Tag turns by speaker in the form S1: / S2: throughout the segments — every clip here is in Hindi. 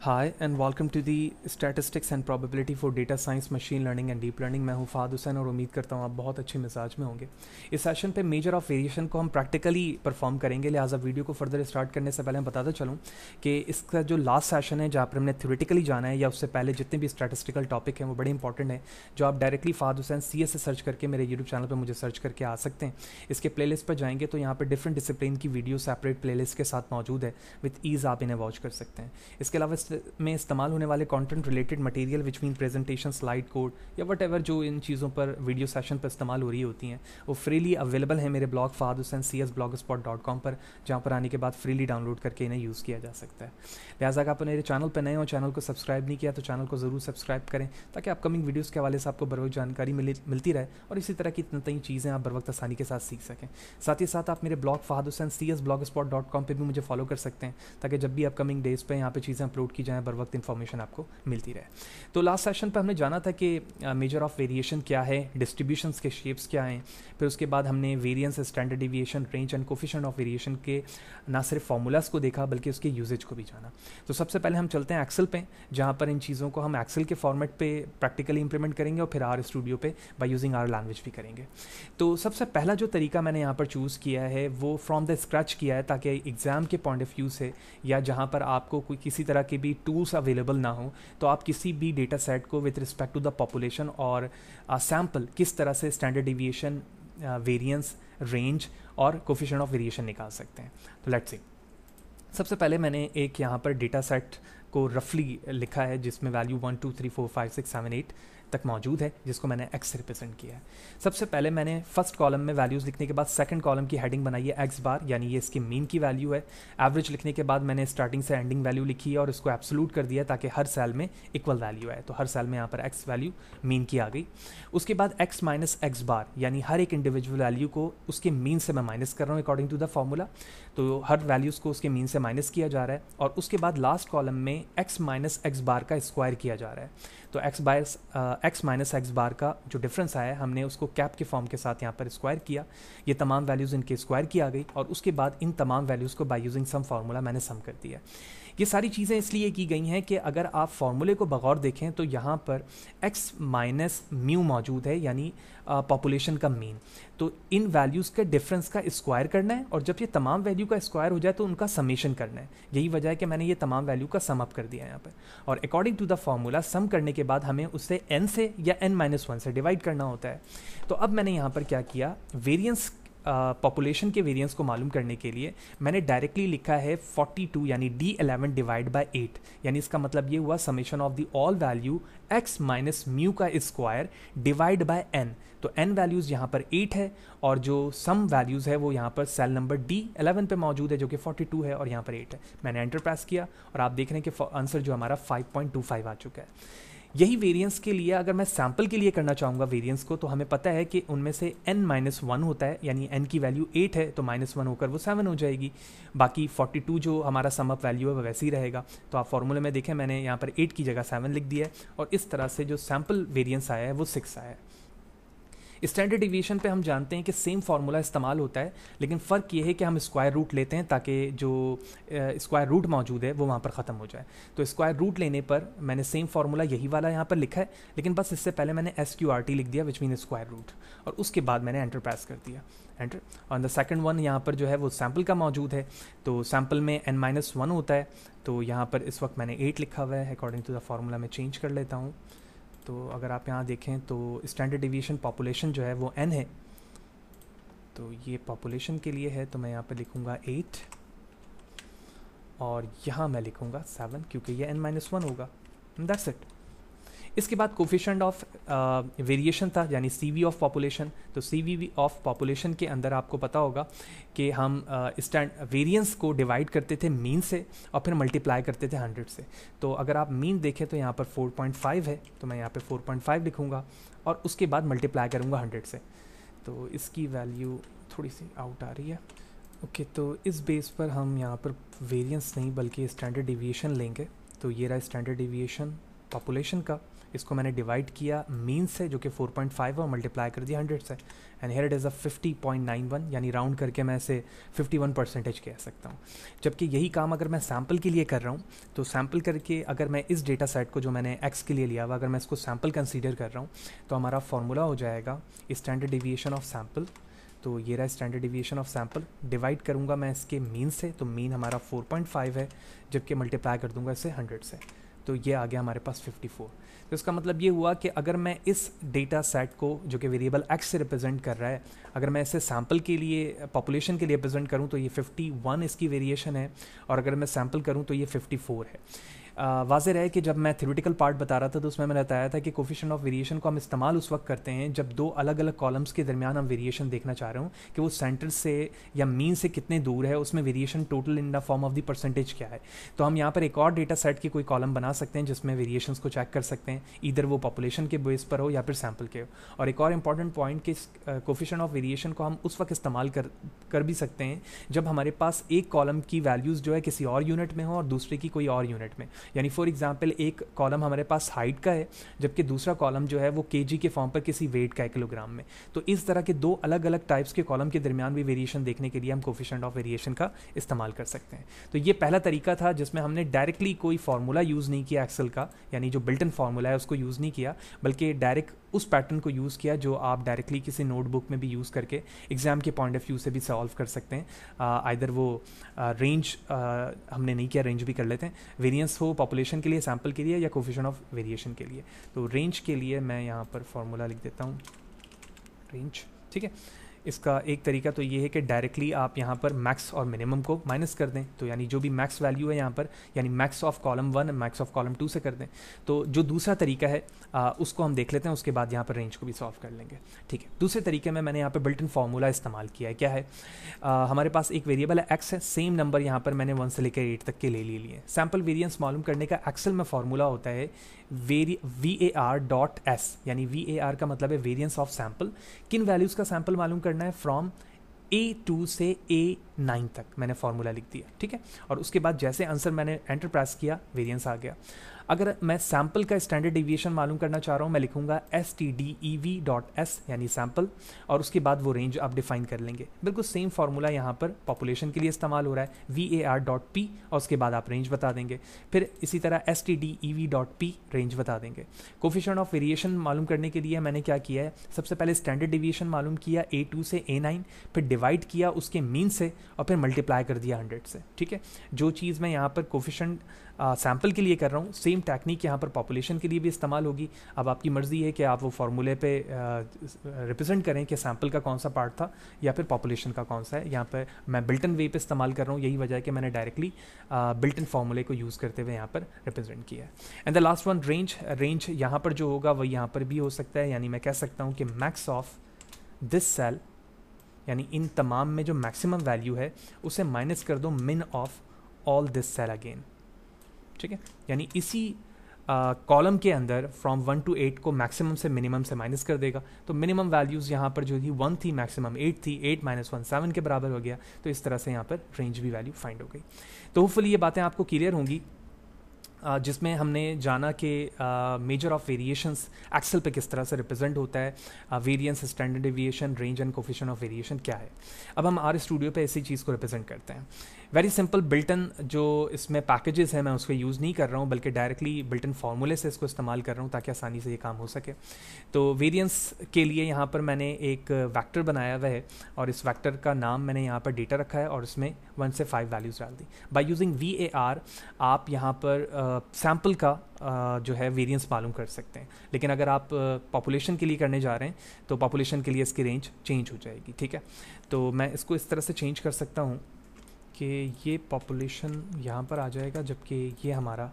S1: Hi and welcome to the statistics and probability for data science machine learning and deep learning. मैं हूं फ़ाद हुसैन और उम्मीद करता हूं आप बहुत अच्छे मिजाज में होंगे। इस सेशन पे मेजर ऑफ वेरिएशन को हम प्रैक्टिकली परफॉर्म करेंगे, लिहाजा वीडियो को फर्दर स्टार्ट करने से पहले मैं बताता चलूँ कि इसका जो लास्ट सेशन है जहाँ पर हमने थ्योरेटिकली जाना है या उससे पहले जितने भी स्टैटिस्टिकल टॉपिक हैं वो बड़े इंपॉर्टेंट हैं, जो आप डायरेक्टली फ़ाद हुसैन CS से सर्च करके मेरे यूट्यूब चैनल पर मुझे सर्च करके आ सकते हैं। इसके प्लेलिस्ट पर जाएंगे तो यहाँ पर डिफरेंट डिसिप्लिन की वीडियो सेपरेट प्लेलिस्ट के साथ मौजूद है, विद ईज़ आप इन्हें वॉच कर सकते हैं। इसके अलावा इसमें इस्तेमाल होने वाले content related material which mean presentation, slide code या वट एवर जो इन चीज़ों पर वीडियो सेशन पर इस्तेमाल हो रही होती हैं वो फ्रीली अवेलेबल है मेरे ब्लॉग fahadhusaincs.blogspot.com पर, जहाँ पर आने के बाद फ्रीली डाउनलोड करके इन्हें यूज़ किया जा सकता है। लिहाजा अगर आप मेरे चैनल पर नए हो, चैनल को सब्सक्राइब नहीं किया तो चैनल को ज़रूर सब्सक्राइब करें ताकि अपकमिंग वीडियोज़ के हवाले से आपको बर वक्त जानकारी मिलती रहे और इसी तरह की नई चीज़ें आप बर वक्त आसानी के साथ सीख सकें। साथ ही साथ आप मेरे ब्लॉग fahadhusaincs.blogspot.com पर भी मुझे फॉलो कर सकते हैं ताकि जब भी अपकमिंग डेज़ पे यहाँ पे चीज़ें अपलोड की जाएँ बर वक्त इन्फॉर्मेशन आपको मिलती रहे। तो लास्ट सेशन पर हमने जाना था कि मेजर ऑफ वेरिएशन क्या है, डिस्ट्रीब्यूशंस के शेप्स क्या हैं, फिर उसके बाद हमने variance, standard deviation, range and coefficient of variation के ना सिर्फ फार्मूलाज को देखा बल्कि उसके यूजेज को भी जाना। तो सबसे पहले हम चलते हैं एक्सेल पे, जहाँ पर इन चीज़ों को हम एक्सेल के फॉर्मेट पे प्रैक्टिकली इंप्लीमेंट करेंगे और फिर आर स्टूडियो पे बाय यूजिंग आर लैंग्वेज भी करेंगे। तो सबसे पहला जो तरीका मैंने यहाँ पर चूज़ किया है वो फ्रॉम द स्क्रैच किया है ताकि एग्ज़ाम के पॉइंट ऑफ व्यू से या जहाँ पर आपको कोई किसी तरह के भी टूल्स अवेलेबल ना हो तो आप किसी भी डेटा सेट को with respect to the population और सैम्पल किस तरह से स्टैंडर्ड डिविएशन, वेरिएंस, रेंज और कोफिशिएंट ऑफ वेरिएशन निकाल सकते हैं। तो लेट्स सी, सबसे पहले मैंने एक यहाँ पर डेटा सेट को रफली लिखा है जिसमें वैल्यू 1 2 3 4 5 6 7 8 तक मौजूद है, जिसको मैंने एक्स से रिप्रेजेंट किया है। सबसे पहले मैंने फर्स्ट कॉलम में वैल्यूज़ लिखने के बाद सेकंड कॉलम की हेडिंग बनाई है एक्स बार, यानी ये इसकी मीन की वैल्यू है। एवरेज लिखने के बाद मैंने स्टार्टिंग से एंडिंग वैल्यू लिखी है और इसको एब्सोल्यूट कर दिया ताकि हर सेल में इक्वल वैल्यू आए। तो हर सेल में यहाँ पर एक्स वैल्यू मीन की आ गई। उसके बाद एक्स माइनस एक्स बार, यानी हर एक इंडिविजुअल वैल्यू को उसके मीन से मैं माइनस कर रहा हूँ अकॉर्डिंग टू द फॉर्मूला। तो हर वैल्यूज़ को उसके मीन से माइनस किया जा रहा है और उसके बाद लास्ट कॉलम में एक्स माइनस एक्स बार का स्क्वायर किया जा रहा है। तो एक्स माइनस एक्स बार का जो डिफरेंस आया है हमने उसको कैप के फॉर्म के साथ यहाँ पर स्क्वायर किया। ये तमाम वैल्यूज़ इनके स्क्वायर की आ गई और उसके बाद इन तमाम वैल्यूज़ को बाय यूजिंग सम फार्मूला मैंने सम कर दिया। ये सारी चीज़ें इसलिए की गई हैं कि अगर आप फार्मूले को बगौर देखें तो यहाँ पर एक्स माइनस म्यू मौजूद है, यानी पॉपुलेशन का मीन। तो इन वैल्यूज़ के डिफरेंस का स्क्वायर करना है और जब ये तमाम वैल्यू का स्क्वायर हो जाए तो उनका समेशन करना है। यही वजह है कि मैंने ये तमाम वैल्यू का सम अप कर दिया यहाँ पर और अकॉर्डिंग टू द फार्मूला सम करने के बाद हमें उससे n से या n-1 से डिवाइड करना होता है। तो अब मैंने यहाँ पर क्या किया, वेरिएंस पॉपुलेशन के वेरिएंस को मालूम करने के लिए मैंने डायरेक्टली लिखा है 42 यानी D11 डिवाइड बाय 8, यानी इसका मतलब ये हुआ summation of the all value x minus mu का स्क्वायर डिवाइड बाय n। तो n वैल्यूज़ यहाँ पर 8 है और जो सम वैल्यूज़ है वो यहाँ पर सेल नंबर D11 पे मौजूद है जो कि 42 है और यहाँ पर 8 है। मैंने एंटर प्रेस किया और आप देख रहे हैं कि आंसर जो हमारा 5.25 आ चुका है। यही वेरिएंस के लिए अगर मैं सैम्पल के लिए करना चाहूँगा वेरिएंस को, तो हमें पता है कि उनमें से n-1 होता है, यानी n की वैल्यू 8 है तो -1 होकर वो 7 हो जाएगी। बाकी 42 जो हमारा सम अप वैल्यू है वो वैसे ही रहेगा। तो आप फॉर्मूले में देखें मैंने यहाँ पर 8 की जगह 7 लिख दिया है और इस तरह से जो सैम्पल वेरिएंस आया है वो 6 आया है। स्टैंडर्ड डिवीएशन पे हम जानते हैं कि सेम फार्मूला इस्तेमाल होता है, लेकिन फ़र्क ये है कि हम स्क्वायर रूट लेते हैं ताकि जो स्क्वायर रूट मौजूद है वो वहाँ पर ख़त्म हो जाए। तो स्क्वायर रूट लेने पर मैंने सेम फार्मूला यही वाला यहाँ पर लिखा है, लेकिन बस इससे पहले मैंने SQRT लिख दिया विच मीन स्क्वायर रूट और उसके बाद मैंने एंटर प्रेस कर दिया, एंटर। और द सेकंड वन यहाँ पर जो है वो सैम्पल का मौजूद है। तो सैम्पल में n-1 होता है, तो यहाँ पर इस वक्त मैंने 8 लिखा हुआ है। अकॉर्डिंग टू द फार्मूला मैं चेंज कर लेता हूँ। तो अगर आप यहाँ देखें तो स्टैंडर्ड डिवीएशन पॉपुलेशन जो है वो n है, तो ये पॉपुलेशन के लिए है तो मैं यहाँ पे लिखूँगा 8 और यहाँ मैं लिखूँगा 7 क्योंकि ये n-1 होगा। That's it. इसके बाद कोफिशिएंट ऑफ वेरिएशन था यानी CV ऑफ पॉपुलेशन। तो CV ऑफ पॉपुलेशन के अंदर आपको पता होगा कि हम वेरिएंस को डिवाइड करते थे मीन से और फिर मल्टीप्लाई करते थे 100 से। तो अगर आप मीन देखें तो यहाँ पर 4.5 है, तो मैं यहाँ पे 4.5 लिखूँगा और उसके बाद मल्टीप्लाई करूँगा 100 से। तो इसकी वैल्यू थोड़ी सी आउट आ रही है। ओके, तो इस बेस पर हम यहाँ पर वेरिएंस नहीं बल्कि स्टैंडर्ड डिविएशन लेंगे। तो ये रहा स्टैंडर्ड डिविएशन पॉपुलेशन का इसको मैंने डिवाइड किया मीन से जो कि 4.5 है और मल्टीप्लाई कर दिया 100 से, and here it is a 50.91, यानी राउंड करके मैं इसे 51% कह सकता हूँ। जबकि यही काम अगर मैं सैम्पल के लिए कर रहा हूँ तो सैम्पल करके अगर मैं इस डेटा सेट को जो मैंने एक्स के लिए लिया हुआ अगर मैं इसको सैम्पल कंसीडर कर रहा हूँ तो हमारा फॉर्मूला हो जाएगा स्टैंडर्ड डिविएशन ऑफ सैम्पल। तो ये रहा standard deviation of sample, divide करूँगा मैं इसके मीन से, तो मीन हमारा 4.5 है, जबकि मल्टीप्लाई कर दूंगा इसे 100 से, तो ये आ गया हमारे पास 54। तो इसका मतलब ये हुआ कि अगर मैं इस डेटा सेट को जो कि वेरिएबल एक्स से रिप्रेजेंट कर रहा है, अगर मैं इसे सैम्पल के लिए पॉपुलेशन के लिए रिप्रेजेंट करूँ तो ये 51 इसकी वेरिएशन है, और अगर मैं सैम्पल करूँ तो ये 54 है। वाज़ेह है कि जब मैं थ्योरेटिकल पार्ट बता रहा था तो उसमें मैंने बताया था कि कोफिशिएंट ऑफ वेरिएशन को हम इस्तेमाल उस वक्त करते हैं जब दो अलग अलग कॉलम्स के दरमियान हम वेरिएशन देखना चाह रहे हूँ कि वो सेंटर से या मीन से कितने दूर है, उसमें variation total in the form of the percentage क्या है। तो हम यहाँ पर एक और डेटा सेट की कोई कॉलम बना सकते हैं जिसमें वेरिएशंस को चेक कर सकते हैं, इधर वो पॉपुलेशन के बेस पर हो या फिर सैम्पल के हो। और एक और इंपॉर्टेंट पॉइंट कि कोफिशिएंट ऑफ वेरिएशन को हम उस वक्त इस्तेमाल कर भी सकते हैं जब हमारे पास एक कॉलम की वैल्यूज़ जो है किसी और यूनिट में हो और दूसरे की कोई और यूनिट में। यानी फॉर एग्जाम्पल एक कॉलम हमारे पास हाइट का है जबकि दूसरा कॉलम जो है वो केजी के फॉर्म पर किसी वेट का है किलोग्राम में। तो इस तरह के दो अलग अलग टाइप्स के कॉलम के दरमियान भी वेरिएशन देखने के लिए हम कोफिशिएंट ऑफ वेरिएशन का इस्तेमाल कर सकते हैं। तो ये पहला तरीका था जिसमें हमने डायरेक्टली कोई फार्मूला यूज़ नहीं किया एक्सेल का, यानी जो बिल्ट इन फार्मूला है उसको यूज़ नहीं किया, बल्कि डायरेक्ट उस पैटर्न को यूज़ किया जो आप डायरेक्टली किसी नोटबुक में भी यूज़ करके एग्जाम के पॉइंट ऑफ व्यू से भी सॉल्व कर सकते हैं। आइदर वो रेंज हमने नहीं किया, रेंज भी कर लेते हैं, वेरिएंस हो पॉपुलेशन के लिए, सैम्पल के लिए, या कोफिशिएंट ऑफ वेरिएशन के लिए। तो रेंज के लिए मैं यहाँ पर फॉर्मूला लिख देता हूँ, रेंज, ठीक है। इसका एक तरीका तो ये है कि डायरेक्टली आप यहाँ पर मैक्स और मिनिमम को माइनस कर दें, तो यानी जो भी मैक्स वैल्यू है यहाँ पर, यानी max of column 1 max of column 2 से कर दें। तो जो दूसरा तरीका है उसको हम देख लेते हैं, उसके बाद यहाँ पर रेंज को भी सॉल्व कर लेंगे, ठीक है। दूसरे तरीके में मैंने यहाँ पर बिल्ट इन फार्मूला इस्तेमाल किया है। क्या है, हमारे पास एक वेरिएबल है एक्स है, सेम नंबर यहाँ पर मैंने 1 से लेकर 8 तक के ले लिए। सैम्पल वेरिएंस मालूम करने का एक्सेल में फार्मूला होता है VAR.S, यानी VAR का मतलब है वेरिएंस ऑफ सैम्पल। किन वैल्यूज़ का सैम्पल मालूम करना है, फ्रॉम A2 से A9 तक मैंने फार्मूला लिख दिया, ठीक है। और उसके बाद जैसे आंसर मैंने एंटर प्रेस किया, वेरिएंस आ गया। अगर मैं सैम्पल का स्टैंडर्ड डिविएशन मालूम करना चाह रहा हूँ, मैं लिखूंगा STDEV.S यानी सैम्पल, और उसके बाद वो रेंज आप डिफाइन कर लेंगे। बिल्कुल सेम फार्मूला यहाँ पर पॉपुलेशन के लिए इस्तेमाल हो रहा है, VAR.P, और उसके बाद आप रेंज बता देंगे। फिर इसी तरह STDEV.P रेंज बता देंगे। कोफिशिएंट ऑफ वेरिएशन मालूम करने के लिए मैंने क्या किया है, सबसे पहले स्टैंडर्ड डिविएशन मालूम किया A2 से A9, फिर डिवाइड किया उसके मीन से, और फिर मल्टीप्लाई कर दिया 100 से, ठीक है। जो चीज़ मैं यहाँ पर कोफिशिएंट सैम्पल के लिए कर रहा हूँ, सेम टेक्निक यहाँ पर पॉपुलेशन के लिए भी इस्तेमाल होगी। अब आपकी मर्ज़ी है कि आप वो फार्मूले पे रिप्रेजेंट करें कि सैम्पल का कौन सा पार्ट था या फिर पॉपुलेशन का कौन सा है। यहाँ पर मैं बिल्ट इन वे पे इस्तेमाल कर रहा हूँ, यही वजह है कि मैंने डायरेक्टली बिल्ट इन फार्मूले को यूज़ करते हुए यहाँ पर रिप्रेजेंट किया है। And the last one, range. Range यहाँ पर जो होगा वही यहाँ पर भी हो सकता है, यानी मैं कह सकता हूँ कि मैक्स ऑफ दिस सेल, यानी इन तमाम में जो मैक्सिमम वैल्यू है उसे माइनस कर दो min of all this cell again, ठीक है। यानी इसी कॉलम के अंदर फ्रॉम 1 to 8 को मैक्सिमम से मिनिमम से माइनस कर देगा। तो मिनिमम वैल्यूज़ यहाँ पर जो थी 1 थी, मैक्सिमम 8 थी, 8 - 1 7 के बराबर हो गया। तो इस तरह से यहाँ पर रेंज भी वैल्यू फाइंड हो गई। तो होपफुली ये बातें आपको क्लियर होंगी, जिसमें हमने जाना कि मेजर ऑफ वेरिएशंस एक्सेल पे किस तरह से रिप्रेजेंट होता है, variance, standard deviation, range and coefficient of variation क्या है। अब हम आर स्टूडियो पे इसी चीज़ को रिप्रेजेंट करते हैं। वेरी सिंपल, बिल्टन जो इसमें पैकेजेस हैं मैं उसको यूज़ नहीं कर रहा हूँ, बल्कि डायरेक्टली बिल्टन फार्मूले से इसको इस्तेमाल कर रहा हूँ ताकि आसानी से ये काम हो सके। तो वेरिएंस के लिए यहाँ पर मैंने एक वैक्टर बनाया हुआ है, और इस वैक्टर का नाम मैंने यहाँ पर डेटा रखा है, और इसमें 1 से 5 वैल्यूज़ डाल दी। बाय यूजिंग VAR आप यहाँ पर सैम्पल का जो है वेरिएंस मालूम कर सकते हैं, लेकिन अगर आप पॉपुलेशन के लिए करने जा रहे हैं तो पॉपुलेशन के लिए इसकी रेंज चेंज हो जाएगी, ठीक है। तो मैं इसको इस तरह से चेंज कर सकता हूँ कि ये पॉपुलेशन यहाँ पर आ जाएगा, जबकि ये हमारा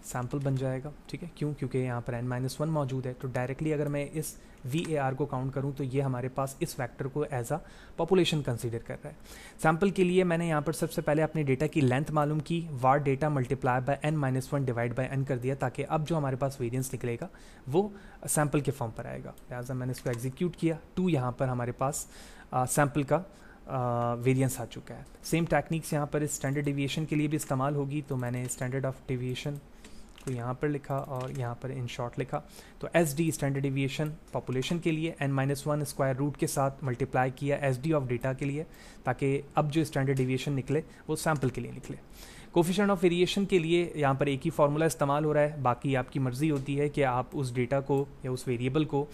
S1: सैम्पल बन जाएगा, ठीक है। क्यों? क्योंकि यहाँ पर n-1 मौजूद है। तो डायरेक्टली अगर मैं इस VAR को काउंट करूँ तो ये हमारे पास इस फैक्टर को एज आ पॉपुलेशन कंसीडर कर रहा है। सैम्पल के लिए मैंने यहाँ पर सबसे पहले अपने डेटा की लेंथ मालूम की, var data multiply by n-1 divide by n कर दिया, ताकि अब जो हमारे पास वेरिएंस निकलेगा वो सैम्पल के फॉर्म पर आएगा। लिहाजा मैंने इसको एग्जीक्यूट किया, 2 यहाँ पर हमारे पास सैम्पल का वेरिएंस आ चुका है। सेम टेक्निक्स यहाँ पर स्टैंडर्ड डिविएशन के लिए भी इस्तेमाल होगी। तो मैंने स्टैंडर्ड ऑफ डिविएशन इसको यहाँ पर लिखा और यहाँ पर इन शॉर्ट लिखा। तो S D standard deviation population के लिए, n-1 स्क्वायर रूट के साथ मल्टीप्लाई किया एस डी ऑफ डेटा के लिए, ताकि अब जो स्टैंडर्ड डिविएशन निकले वो सैम्पल के लिए निकले। कोफिशिएंट ऑफ वेरिएशन के लिए यहाँ पर एक ही फार्मूला इस्तेमाल हो रहा है, बाकी आपकी मर्ज़ी होती है कि आप उस डेटा को या उस वेरिएबल को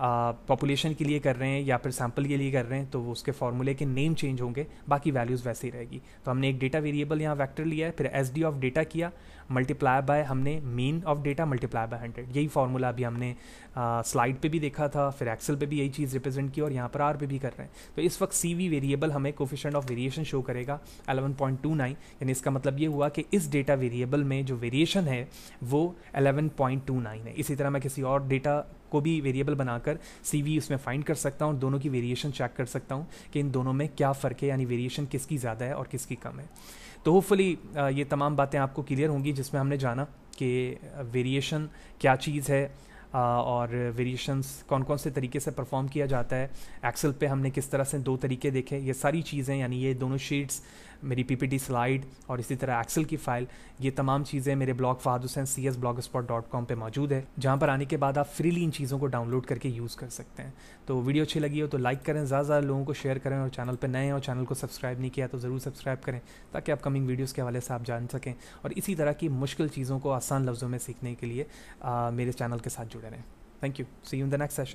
S1: पॉपुलेशन के लिए कर रहे हैं या फिर सैम्पल के लिए कर रहे हैं, तो वो उसके फार्मूले के नेम चेंज होंगे, बाकी वैल्यूज़ वैसे ही रहेगी। तो हमने एक डेटा वेरिएबल यहाँ वेक्टर लिया है, फिर एस डी ऑफ डेटा किया, मल्टीप्लाई बाय हमने mean of data multiply by 100। यही फार्मूला अभी हमने स्लाइड पे भी देखा था, फिर एक्सेल पे भी यही चीज़ रिप्रेजेंट की और यहाँ पर आर पे भी कर रहे हैं। तो इस वक्त सी वी वेरिएबल हमें कोफिशिएंट ऑफ वेरिएशन शो करेगा 11.29, यानी इसका मतलब ये हुआ कि इस डेटा वेरिएबल में जो वेरिएशन है वो 11.29 है। इसी तरह मैं किसी और डेटा को भी वेरिएबल बनाकर सी वी उसमें फाइंड कर सकता हूँ, दोनों की वेरिएशन चेक कर सकता हूँ कि इन दोनों में क्या फ़र्क है, यानी वेरिएशन किसकी ज़्यादा है और किसकी कम है। तो होपफुली ये तमाम बातें आपको क्लियर होंगी, जिसमें हमने जाना कि वेरिएशन क्या चीज़ है और वेरिएशंस कौन कौन से तरीके से परफॉर्म किया जाता है। एक्सेल पे हमने किस तरह से 2 तरीके देखे, ये सारी चीज़ें, यानी ये दोनों शीट्स, मेरी पीपीटी स्लाइड और इसी तरह एक्सेल की फ़ाइल, ये तमाम चीज़ें मेरे ब्लॉग fahadhusain.cs.blogspot.com पे मौजूद है, जहाँ पर आने के बाद आप फ्रीली इन चीज़ों को डाउनलोड करके यूज़ कर सकते हैं। तो वीडियो अच्छी लगी हो तो लाइक करें, ज़्यादा लोगों को शेयर करें, और चैनल पर नए हैं और चैनल को सब्सक्राइब नहीं किया तो ज़रूर सब्सक्राइब करें, ताकि अपकमिंग वीडियोज़ के हवाले से आप जान सकें और इसी तरह की मुश्किल चीज़ों को आसान लफ्ज़ों में सीखने के लिए मेरे चैनल के साथ जुड़े रहें। Thank you. See you in the next session.